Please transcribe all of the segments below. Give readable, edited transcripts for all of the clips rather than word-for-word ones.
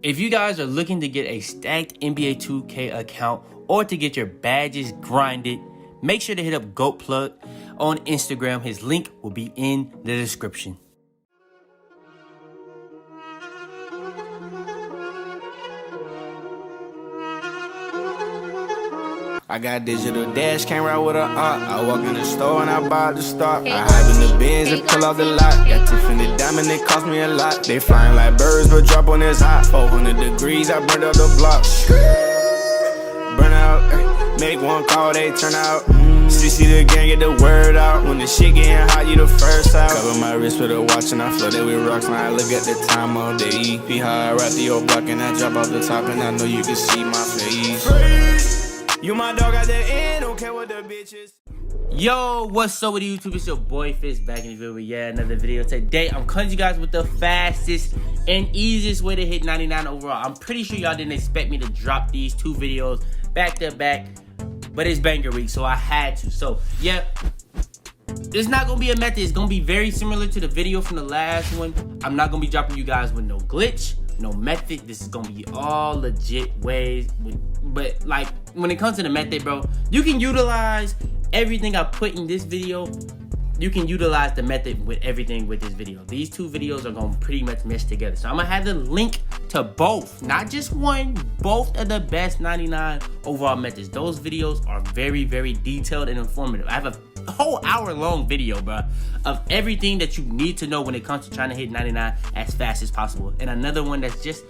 If you guys are looking to get a stacked NBA 2K account or to get your badges grinded, make sure to hit up GoatPlug on Instagram. His link will be in the description. I got digital dash, can't ride with a op. I walk in the store and I buy the stock. I hide in the bins and pull out the lot. Got Tiffany diamond, it cost me a lot. They flying like birds, but drop on this hot. 400 degrees, I burned up the block. Burn out, make one call, they turn out. CC the gang, get the word out. When the shit getting hot, you the first out. Cover my wrist with a watch and I flooded with rocks. Now I look at the time all day. Be high, I ride the old block and I drop off the top. And I know you can see my face. You my dog at the end, don't care what the bitch is. Yo, what's up with YouTube? It's your boy Fitz back in the video with another video. Today, I'm coming to you guys with the fastest and easiest way to hit 99 overall. I'm pretty sure y'all didn't expect me to drop these two videos back to back, but it's banger week, so I had to. So, yeah, it's not going to be a method. It's going to be very similar to the video from the last one. I'm not going to be dropping you guys with no glitch, no method. This is gonna be all legit ways, but like when it comes to the method, bro, you can utilize everything I put in this video. You can utilize the method with everything with this video. These two videos are gonna pretty much mesh together, so I'm gonna have the link to both, not just one, both of the best 99 overall methods. Those videos are very, very detailed and informative. I have a whole hour-long video, bro, of everything that you need to know when it comes to trying to hit 99 as fast as possible. And another one that's just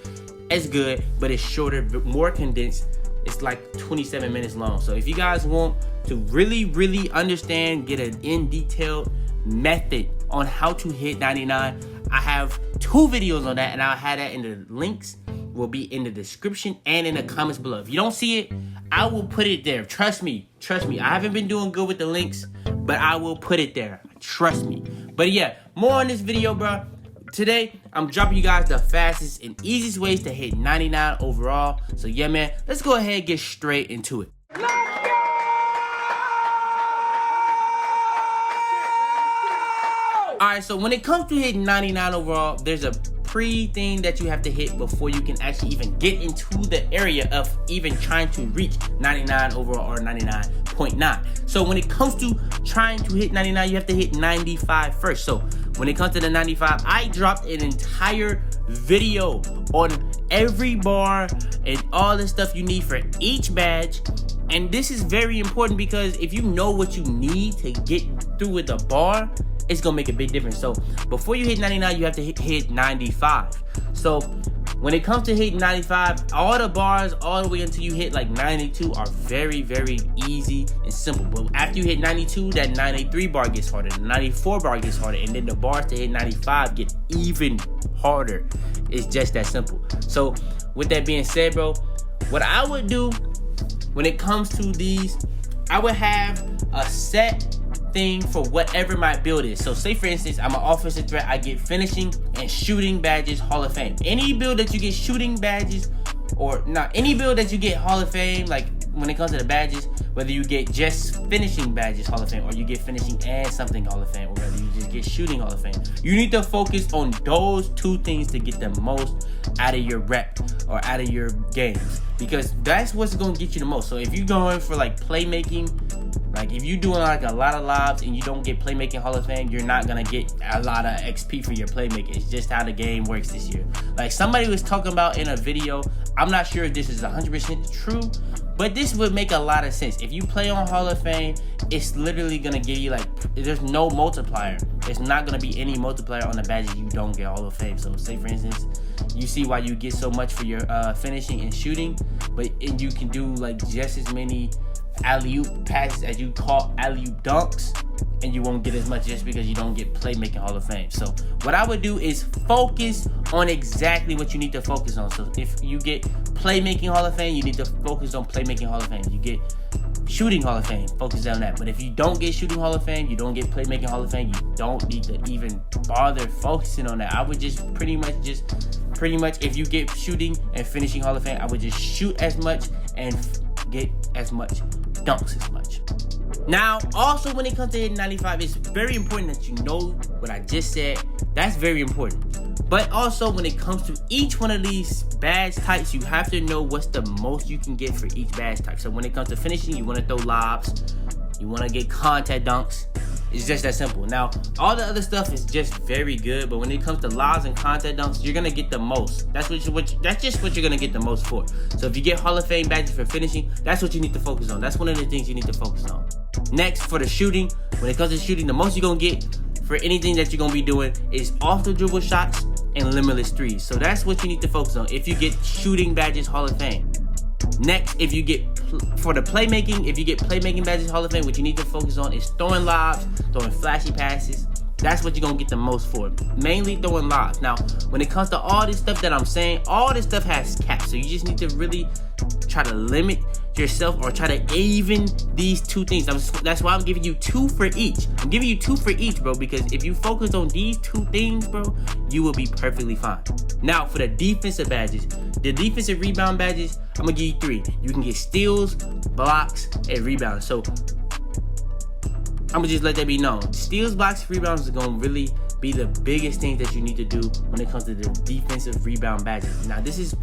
as good, but it's shorter, more condensed. It's like 27 minutes long. So if you guys want to really understand, get an in-detailed method on how to hit 99, I have two videos on that, and I'll have that in the links. Will be in the description and in the comments below. If you don't see it, I will put it there. Trust me. I haven't been doing good with the links, but I will put it there. Trust me. But yeah, more on this video, bro. Today, I'm dropping you guys the fastest and easiest ways to hit 99 overall. So yeah, man, let's go ahead and get straight into it. Alright, so when it comes to hitting 99 overall, there's a pre-thing that you have to hit before you can actually even get into the area of even trying to reach 99 overall or 99.9. So when it comes to trying to hit 99, you have to hit 95 first. So when it comes to the 95, I dropped an entire video on every bar and all the stuff you need for each badge. And this is very important because if you know what you need to get through with the bar, it's gonna make a big difference. So before you hit 99, you have to hit 95. So when it comes to hitting 95, all the bars all the way until you hit like 92 are very easy and simple. But after you hit 92, that 93 bar gets harder, the 94 bar gets harder, and then the bars to hit 95 get even harder. It's just that simple. So with that being said, bro, what I would do when it comes to these, I would have a set thing for whatever my build is. So say for instance, I'm an offensive threat, I get finishing and shooting badges Hall of Fame. Any build that you get shooting badges, or not any build that you get Hall of Fame, like when it comes to the badges, whether you get just finishing badges Hall of Fame, or you get finishing and something Hall of Fame, or whether you just get shooting Hall of Fame, you need to focus on those two things to get the most out of your rep or out of your games, because that's what's going to get you the most. So if you're going for like playmaking, like if you're doing like a lot of lobs and you don't get Playmaking Hall of Fame, you're not gonna get a lot of XP for your playmaking. It's just how the game works this year. Like somebody was talking about in a video, I'm not sure if this is 100% true, but this would make a lot of sense. If you play on Hall of Fame, it's literally gonna give you like, there's no multiplier. There's not gonna be any multiplier on the badges you don't get Hall of Fame. So say for instance, you see why you get so much for your finishing and shooting, and you can do like just as many alley-oop passes as you call alley-oop dunks, and you won't get as much just because you don't get Playmaking Hall of Fame. So what I would do is focus on exactly what you need to focus on. So if you get Playmaking Hall of Fame, you need to focus on Playmaking Hall of Fame. You get Shooting Hall of Fame, focus on that. But if you don't get Shooting Hall of Fame, you don't get Playmaking Hall of Fame, you don't need to even bother focusing on that. I would just pretty much if you get Shooting and Finishing Hall of Fame, I would just shoot as much and get as much dunks as much. Now, also when it comes to hitting 95, it's very important that you know what I just said. That's very important. But also, when it comes to each one of these badge types, you have to know what's the most you can get for each badge type. So when it comes to finishing, you want to throw lobs, you want to get contact dunks. It's just that simple. Now, all the other stuff is just very good, but when it comes to lobs and contact dunks, you're gonna get the most. That's just what you're gonna get the most for. So if you get Hall of Fame badges for finishing, that's what you need to focus on. That's one of the things you need to focus on. Next, for the shooting, when it comes to shooting, the most you're gonna get for anything that you're gonna be doing is off the dribble shots and limitless threes. So that's what you need to focus on if you get shooting badges Hall of Fame. Next, if you get for the playmaking, if you get playmaking badges Hall of Fame, what you need to focus on is throwing lobs, throwing flashy passes. That's what you're gonna get the most for. Mainly throwing lobs. Now, when it comes to all this stuff that I'm saying, all this stuff has caps. So you just need to really try to limit yourself or try to even these two things. That's why I'm giving you 2 for each. I'm giving you 2 for each, bro, because if you focus on these 2 things, bro, you will be perfectly fine. Now, for the defensive badges, the defensive rebound badges, I'm gonna give you 3. You can get steals, blocks, and rebounds. So I'm gonna just let that be known. Steals, blocks, rebounds are gonna really be the biggest thing that you need to do when it comes to the defensive rebound badges. Now, this is,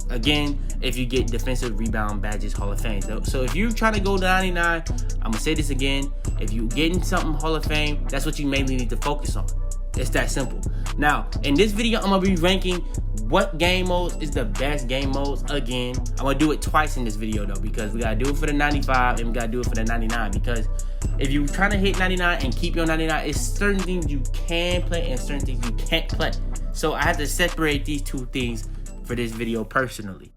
again, if you get defensive rebound badges Hall of Fame. So if you're trying to go to 99, I'm gonna say this again. If you're getting something Hall of Fame, that's what you mainly need to focus on. It's that simple. Now, in this video, I'm gonna be ranking what game modes is the best game modes. Again, I'm gonna do it twice in this video though, because we gotta do it for the 95 and we gotta do it for the 99. Because if you're trying to hit 99 and keep your 99, it's certain things you can play and certain things you can't play. So I have to separate these 2 things for this video personally.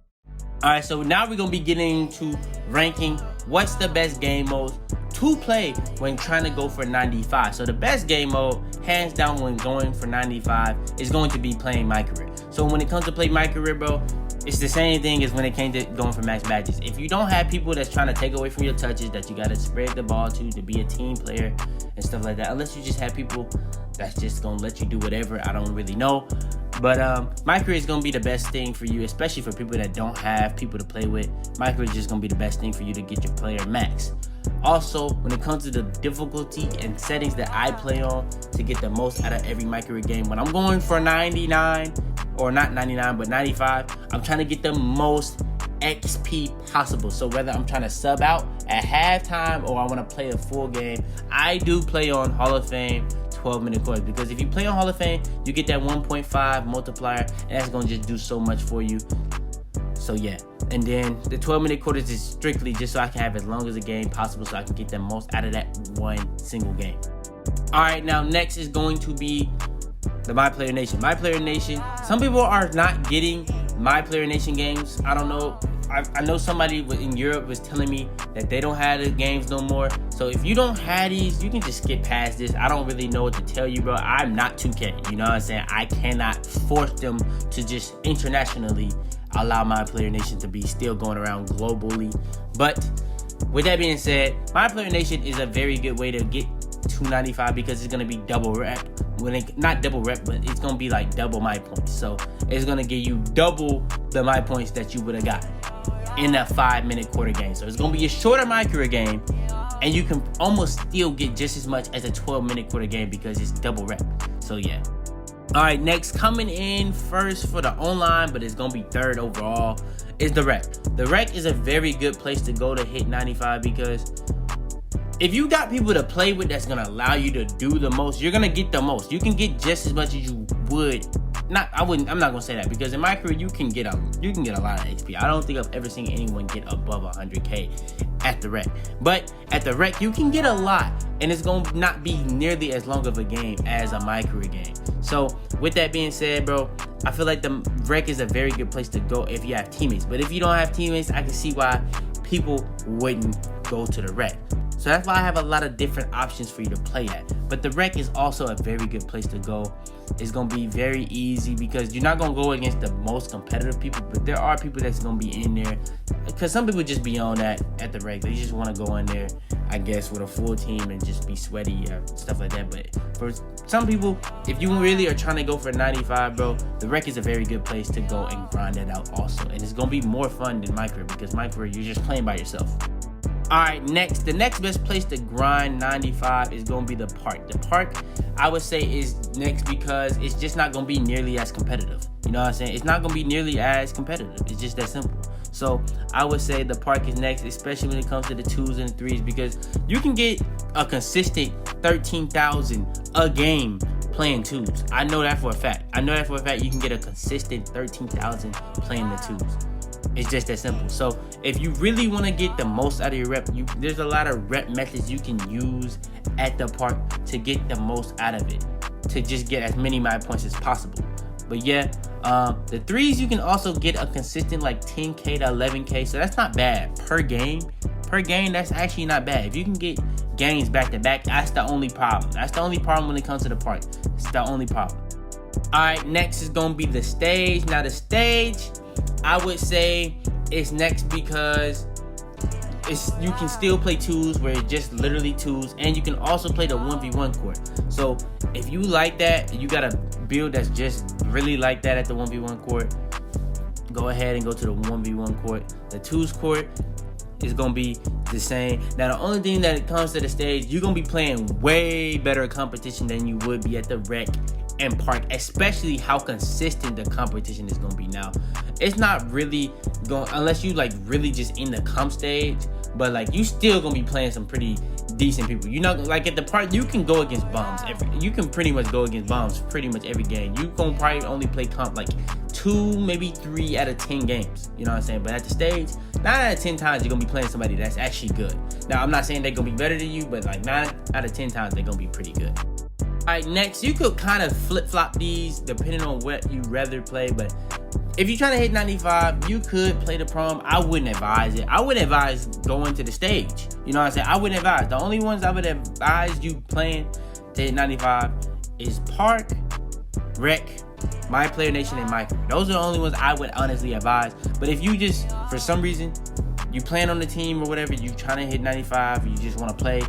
Alright, so now we're gonna be getting into ranking what's the best game modes to play when trying to go for 95. So the best game mode, hands down, when going for 95 is going to be playing my career. So when it comes to play my career, bro, it's the same thing as when it came to going for max badges. If you don't have people that's trying to take away from your touches, that you gotta spread the ball to be a team player and stuff like that, unless you just have people that's just gonna let you do whatever, I don't really know. But my career is gonna be the best thing for you, especially for people that don't have people to play with. My career is just gonna be the best thing for you to get your player max. Also, when it comes to the difficulty and settings that I play on to get the most out of every my career game, when I'm going for 99, or not 99, but 95, I'm trying to get the most XP possible. So whether I'm trying to sub out at halftime or I want to play a full game, I do play on Hall of Fame 12-minute quarters, because if you play on Hall of Fame, you get that 1.5 multiplier, and that's going to just do so much for you. So yeah, and then the 12-minute quarters is strictly just so I can have as long as a game possible, so I can get the most out of that one single game. All right, now next is going to be the My Player Nation. My Player Nation, some people are not getting My Player Nation games. I don't know. I know somebody in Europe was telling me that they don't have the games no more. So if you don't have these, you can just skip past this. I don't really know what to tell you, bro. I'm not 2K. You know what I'm saying? I cannot force them to just internationally allow My Player Nation to be still going around globally. But with that being said, My Player Nation is a very good way to get 295 because it's gonna be double rep. Not double rep, but it's gonna be like double my points. So it's gonna give you double the my points that you would have got in that 5-minute quarter game. So it's gonna be a shorter my career game, and you can almost still get just as much as a 12-minute quarter game because it's double rep. So yeah. All right, next, coming in first for the online, but it's gonna be third overall, is the rec. The rec is a very good place to go to hit 95 because if you got people to play with that's gonna allow you to do the most, you're gonna get the most. You can get just as much as you would. I'm not gonna say that, because in my career you can get a lot of XP. I don't think I've ever seen anyone get above 100K at the rec. But at the rec you can get a lot, and it's gonna not be nearly as long of a game as a my career game. So with that being said, bro, I feel like the rec is a very good place to go if you have teammates. But if you don't have teammates, I can see why people wouldn't go to the rec. So that's why I have a lot of different options for you to play at. But the rec is also a very good place to go. It's going to be very easy because you're not going to go against the most competitive people, but there are people that's going to be in there. Because some people just be on that at the rec. They just want to go in there, I guess, with a full team and just be sweaty or stuff like that. But for some people, if you really are trying to go for 95, bro, the rec is a very good place to go and grind that out also. And it's going to be more fun than my career, because my career, you're just playing by yourself. Alright, next, the next best place to grind 95 is going to be the park. The park, I would say, is next because it's just not going to be nearly as competitive. You know what I'm saying? It's not going to be nearly as competitive. It's just that simple. So I would say the park is next, especially when it comes to the 2s and 3s, because you can get a consistent 13,000 a game playing 2s. I know that for a fact. I know that for a fact. You can get a consistent 13,000 playing the 2s. It's just that simple. So if you really want to get the most out of your rep, there's a lot of rep methods you can use at the park to get the most out of it, to just get as many my points as possible. But yeah, the 3s, you can also get a consistent like 10K to 11K. So that's not bad per game. Per game, that's actually not bad. If you can get games back to back, that's the only problem. That's the only problem when it comes to the park. It's the only problem. All right, next is going to be the stage. Now the stage, I would say it's next because you can still play 2s where it's just literally 2s, and you can also play the 1v1 court. So if you like that, you got a build that's just really like that at the 1v1 court, go ahead and go to the 1v1 court. The 2s court is going to be the same. Now the only thing that it comes to the stage, you're going to be playing way better competition than you would be at the rec and park, especially how consistent the competition is going to be. Now it's not really going, unless you like really just in the comp stage, but like you still gonna be playing some pretty decent people. You're not like at the park, you can go against bombs you can pretty much go against bombs pretty much every game. You gonna probably only play comp like 2, maybe 3 out of 10 games, you know what I'm saying? But at the stage, 9 out of 10 times you're gonna be playing somebody that's actually good. Now I'm not saying they're gonna be better than you, but like 9 out of 10 times they're gonna be pretty good. Alright, next, you could kind of flip-flop these depending on what you rather play, but if you're trying to hit 95, you could play the prom. I wouldn't advise it. I wouldn't advise going to the stage. You know what I'm saying? I wouldn't advise. The only ones I would advise you playing to hit 95 is Park, Rec, My Player Nation, and My Career. Those are the only ones I would honestly advise. But if you just, for some reason, you playing on the team or whatever, you trying to hit 95, you just want to play,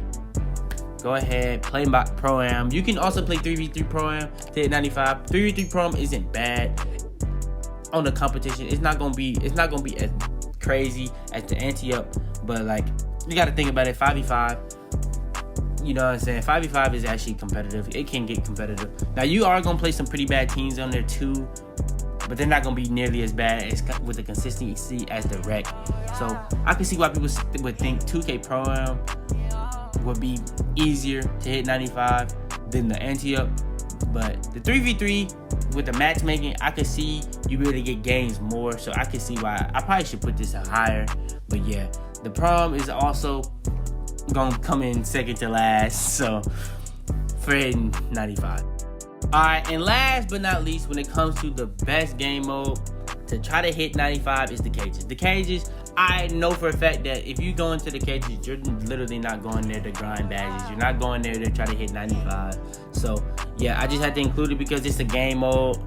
go ahead, play Pro-Am. You can also play 3v3 Pro-Am to hit 95. 3v3 Pro-Am isn't bad on the competition. It's not gonna be as crazy as the ante-up, but like you gotta think about it. 5v5, you know what I'm saying? 5v5 is actually competitive. It can get competitive. Now you are gonna play some pretty bad teams on there too, but they're not gonna be nearly as bad as with the consistency as the rec. So I can see why people would think 2K Pro-Am would be easier to hit 95 than the ante-up, but the 3v3 with the matchmaking, I could see you be able to get games more, so I could see why I probably should put this higher. But yeah, the prom is also gonna come in second to last, so for hitting 95. Alright, and last but not least, when it comes to the best game mode to try to hit 95 is the cages. The cages, I know for a fact that if you go into the cages, you're literally not going there to grind badges. You're not going there to try to hit 95. So yeah, I just had to include it because it's a game mode.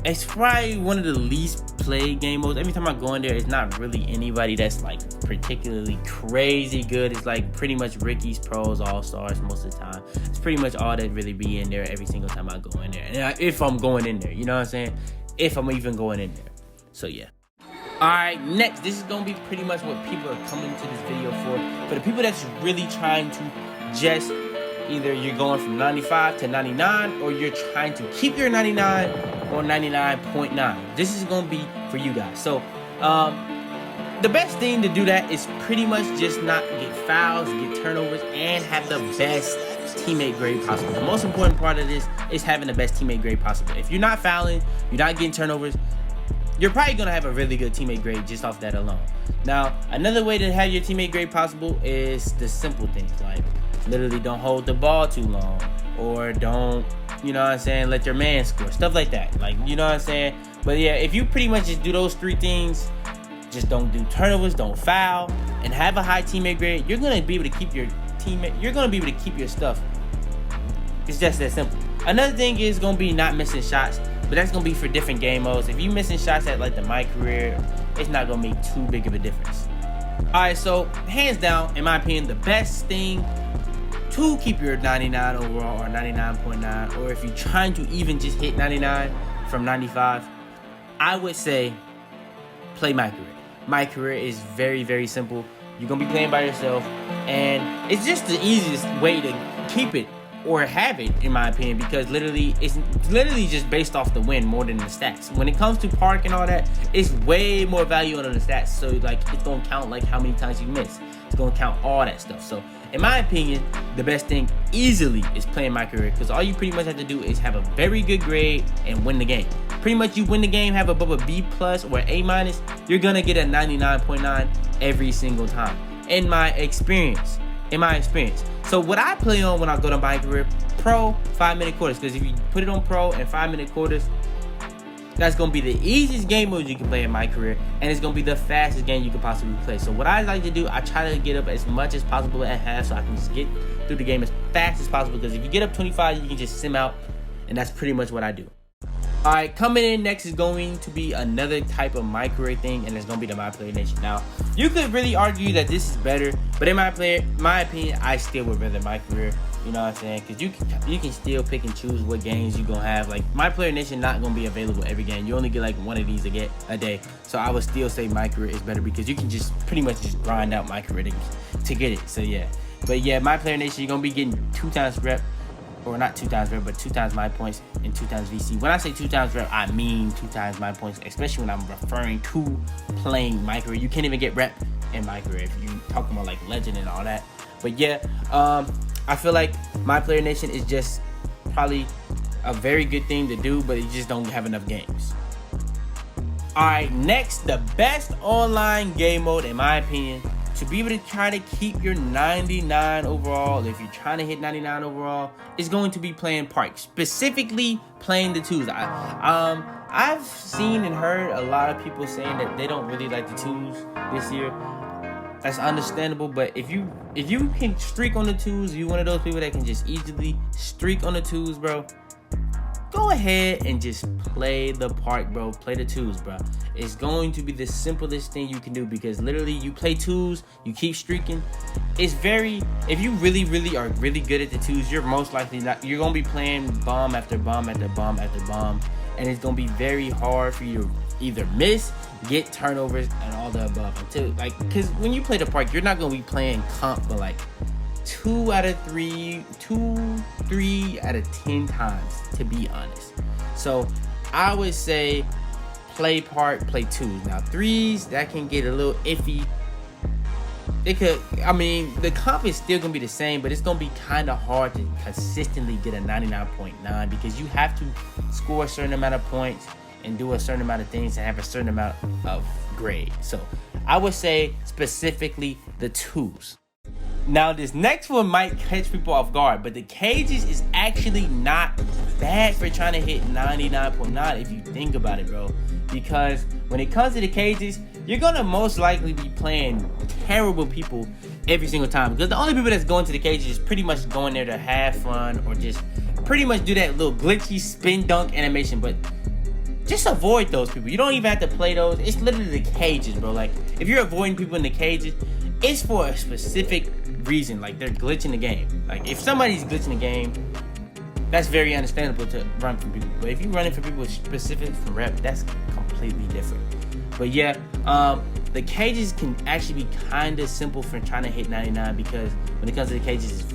It's probably one of the least played game modes. Every time I go in there, it's not really anybody that's like particularly crazy good. It's like pretty much Ricky's pros, all-stars most of the time. It's pretty much all that really be in there every single time I go in there. And if I'm going in there, you know what I'm saying? If I'm even going in there. So yeah. Alright, next, this is going to be pretty much what people are coming to this video for. For the people that's really trying to just, either you're going from 95 to 99, or you're trying to keep your 99 or 99.9. This is going to be for you guys. So, the best thing to do that is pretty much just not get fouls, get turnovers, and have the best teammate grade possible. The most important part of this is having the best teammate grade possible. If you're not fouling, you're not getting turnovers, you're probably going to have a really good teammate grade just off that alone. Now, another way to have your teammate grade possible is the simple things, like literally don't hold the ball too long, or don't, you know what I'm saying, let your man score, stuff like that. Like, you know what I'm saying? But yeah, if you pretty much just do those 3 things, just don't do turnovers, don't foul, and have a high teammate grade, you're going to be able to keep your teammate, you're going to be able to keep your stuff. It's just that simple. Another thing is going to be not missing shots, but that's going to be for different game modes. If you're missing shots at like the My Career, it's not going to make too big of a difference. Alright, so hands down, in my opinion, the best thing to keep your 99 overall or 99.9, or if you're trying to even just hit 99 from 95, I would say play My Career. My Career is very, very simple. You're gonna be playing by yourself, and it's just the easiest way to keep it or have it, in my opinion, because it's literally just based off the win more than the stats. When it comes to park and all that, it's way more value on the stats. So like, it's gonna count like how many times you miss. It's gonna count all that stuff. So in my opinion, the best thing easily is playing my career, because all you pretty much have to do is have a very good grade and win the game. Pretty much you win the game, have above a B+ or A-, you're gonna get a 99.9 every single time. In my experience. So what I play on when I go to my career, pro 5-minute quarters, because if you put it on pro and 5-minute quarters, that's going to be the easiest game mode you can play in my career, and it's going to be the fastest game you can possibly play. So what I like to do, I try to get up as much as possible at half so I can just get through the game as fast as possible, because if you get up 25, you can just sim out, and that's pretty much what I do. Alright, coming in next is going to be another type of my career thing, and it's going to be the My Player Nation. Now, you could really argue that this is better, but in my opinion, I still would rather my career. You know what I'm saying? Because you can still pick and choose what games you're going to have. Like, My Player Nation not going to be available every game. You only get like one of these a day. So I would still say my career is better, because you can just pretty much just grind out my career to get it. So yeah. But yeah, My Player Nation, you're going to be getting 2 times rep. Or not 2 times rep, but 2 times my points and 2 times VC. When I say 2 times rep, I mean 2 times my points, especially when I'm referring to playing my career. You can't even get rep in my career if you talking about like legend and all that. But yeah, I feel like My Player Nation is just probably a very good thing to do, but you just don't have enough games. Alright, next, the best online game mode, in my opinion, to be able to try to keep your 99 overall, if you're trying to hit 99 overall, is going to be playing park, specifically playing the twos. I've seen and heard a lot of people saying that they don't really like the twos this year. That's understandable, but if you can streak on the twos, you're one of those people that can just easily streak on the twos, bro, go ahead and just play the park, bro. Play the twos, bro. It's going to be the simplest thing you can do, because literally you play twos, you keep streaking. It's if you really are really good at the twos, you're most likely you're going to be playing bomb after bomb after bomb after bomb, and it's going to be very hard for you to either miss, get turnovers, and all the above. Because when you play the park, you're not going to be playing comp, but like 3 out of 10 times, to be honest. So I would say play park, play twos. Now threes, that can get a little iffy. The comp is still gonna be the same, but it's gonna be kind of hard to consistently get a 99.9, because you have to score a certain amount of points and do a certain amount of things and have a certain amount of grade. So I would say specifically the twos. Now, this next one might catch people off guard, but the cages is actually not bad for trying to hit 99.9 if you think about it, bro. Because when it comes to the cages, you're gonna most likely be playing terrible people every single time. Because the only people that's going to the cages is pretty much going there to have fun, or just pretty much do that little glitchy spin dunk animation. But just avoid those people. You don't even have to play those. It's literally the cages, bro. Like, if you're avoiding people in the cages, it's for a specific reason. Like, they're glitching the game. Like, if somebody's glitching the game, that's very understandable to run from people. But if you're running for people specific from rep, that's completely different. But yeah, the cages can actually be kind of simple for trying to hit 99, because when it comes to the cages,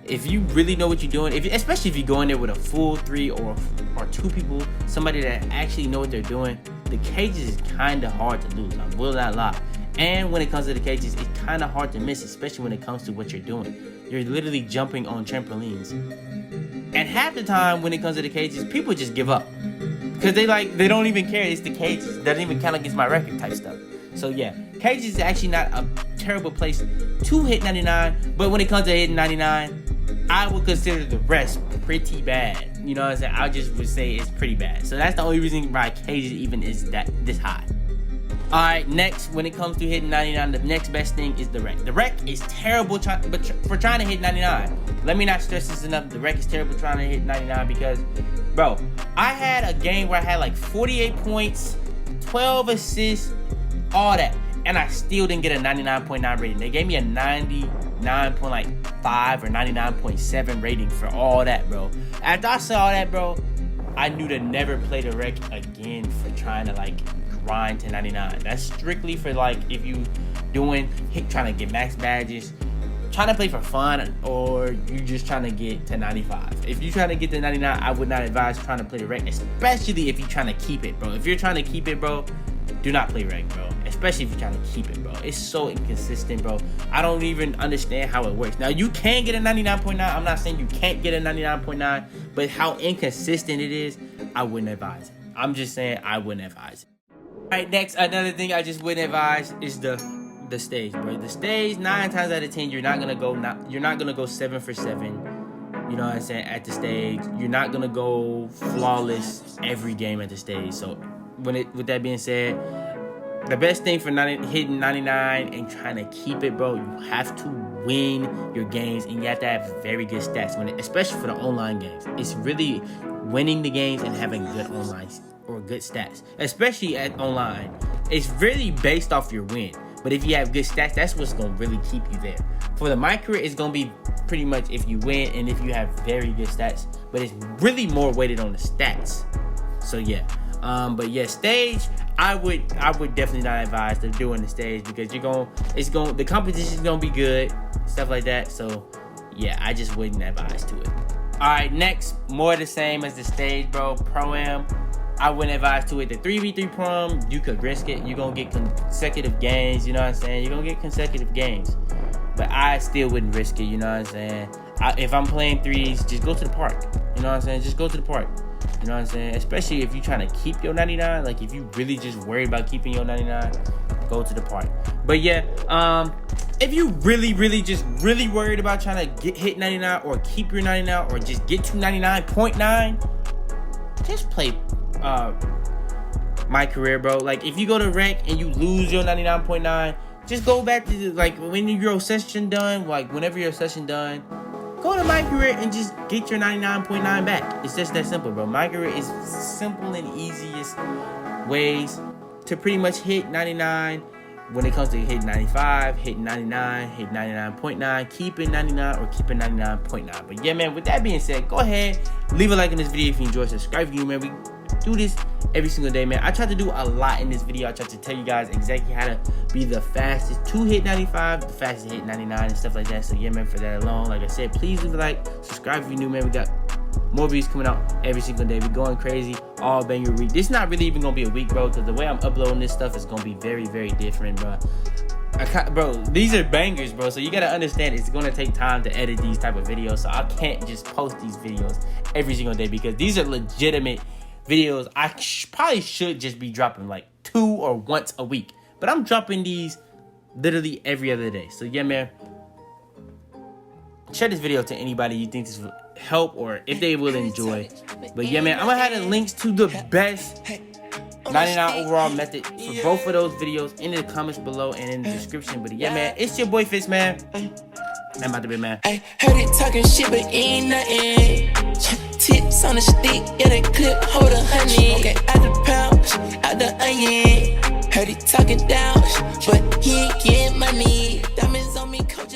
if you really know what you're doing, especially if you go in there with a full 3 or 2 people, somebody that actually know what they're doing, the cages is kind of hard to lose. I will not lie. And when it comes to the cages, it's kind of hard to miss, especially when it comes to what you're doing. You're literally jumping on trampolines. And half the time when it comes to the cages, people just give up. Because they don't even care. It's the cages. It doesn't even count against my record type stuff. So yeah, cages is actually not a terrible place to hit 99. But when it comes to hitting 99, I would consider the rest pretty bad. You know what I'm saying? I just would say it's pretty bad. So that's the only reason why cages even is this high. Alright, next, when it comes to hitting 99, the next best thing is the rec. The rec is terrible for trying to hit 99. Let me not stress this enough. The rec is terrible trying to hit 99 because, bro, I had a game where I had like 48 points, 12 assists, all that, and I still didn't get a 99.9 rating. They gave me a 99.5 or 99.7 rating for all that, bro. After I saw that, bro, I knew to never play the rec again for trying to like grind to 99. That's strictly for like if you trying to get max badges, trying to play for fun, or you just trying to get to 95. If you're trying to get to 99, I would not advise trying to play the rec, especially if you're trying to keep it, bro. If you're trying to keep it, bro, do not play rec, bro. Especially if you're trying to keep it, bro. It's so inconsistent, bro. I don't even understand how it works. Now, you can get a 99.9. I'm not saying you can't get a 99.9, but how inconsistent it is, I wouldn't advise it. I'm just saying I wouldn't advise it. All right, next, another thing I just wouldn't advise is the stage, bro. The stage, 9 times out of 10, you're not gonna go 7 for 7. You know what I'm saying? At the stage, you're not gonna go flawless every game at the stage. So, with that being said, the best thing for hitting 99 and trying to keep it, bro, you have to win your games, and you have to have very good stats especially for the online games. It's really winning the games and having good online or good stats, especially at online. It's really based off your win. But if you have good stats, that's what's going to really keep you there. For the My Career, it's going to be pretty much if you win and if you have very good stats. But it's really more weighted on the stats. So, yeah. But, yeah, stage, I would definitely not advise them doing the stage because the competition's going to be good, stuff like that. So, yeah, I just wouldn't advise to it. All right, next, more the same as the stage, bro. Pro-Am. I wouldn't advise to it. The 3v3 prom, you could risk it. You're going to get consecutive games, you know what I'm saying? You're going to get consecutive games. But I still wouldn't risk it, you know what I'm saying? If I'm playing threes, just go to the park. You know what I'm saying? Just go to the park. You know what I'm saying? Especially if you're trying to keep your 99. Like, if you really just worried about keeping your 99, go to the park. But, yeah, if you really worried about trying to hit 99 or keep your 99 or just get to 99.9, just play My Career, bro. Like, if you go to rank and you lose your 99.9, just go back to like when your session done, like whenever your session done, go to My Career and just get your 99.9 back. It's just that simple, bro. My Career is simple and easiest ways to pretty much hit 99 when it comes to hitting 95, hitting 99, hitting 99.9, keeping 99 or keeping 99.9. But yeah, man, with that being said, go ahead, leave a like on this video if you enjoyed, subscribe if you, man. We do this every single day, man. I tried to do a lot in this video. I tried to tell you guys exactly how to be the fastest to hit 95, the fastest to hit 99 and stuff like that. So yeah, man, for that alone, like I said, please leave a like, subscribe if you're new, man. We got more videos coming out every single day. We're going crazy all banger week. This is not really even gonna be a week, bro, because the way I'm uploading this stuff is gonna be very, very different, bro. Bro, these are bangers, bro, so you gotta understand it's gonna take time to edit these type of videos. So I can't just post these videos every single day because these are legitimate videos. I probably should just be dropping like 2 or once a week, but I'm dropping these literally every other day. So yeah, man, share this video to anybody you think this will help or if they will enjoy. But yeah, man, I'm gonna have the links to the best 99 overall method for both of those videos in the comments below and in the description. But yeah, man, it's your boy Fitz, man. I'm about to be, man. I heard it talking shit, but ain't nothing. Tips on the stick, yeah, the clip hold 100. Okay, out the pouch, out the onion. Heard it talking down, but he ain't getting money. Diamonds on me, coach.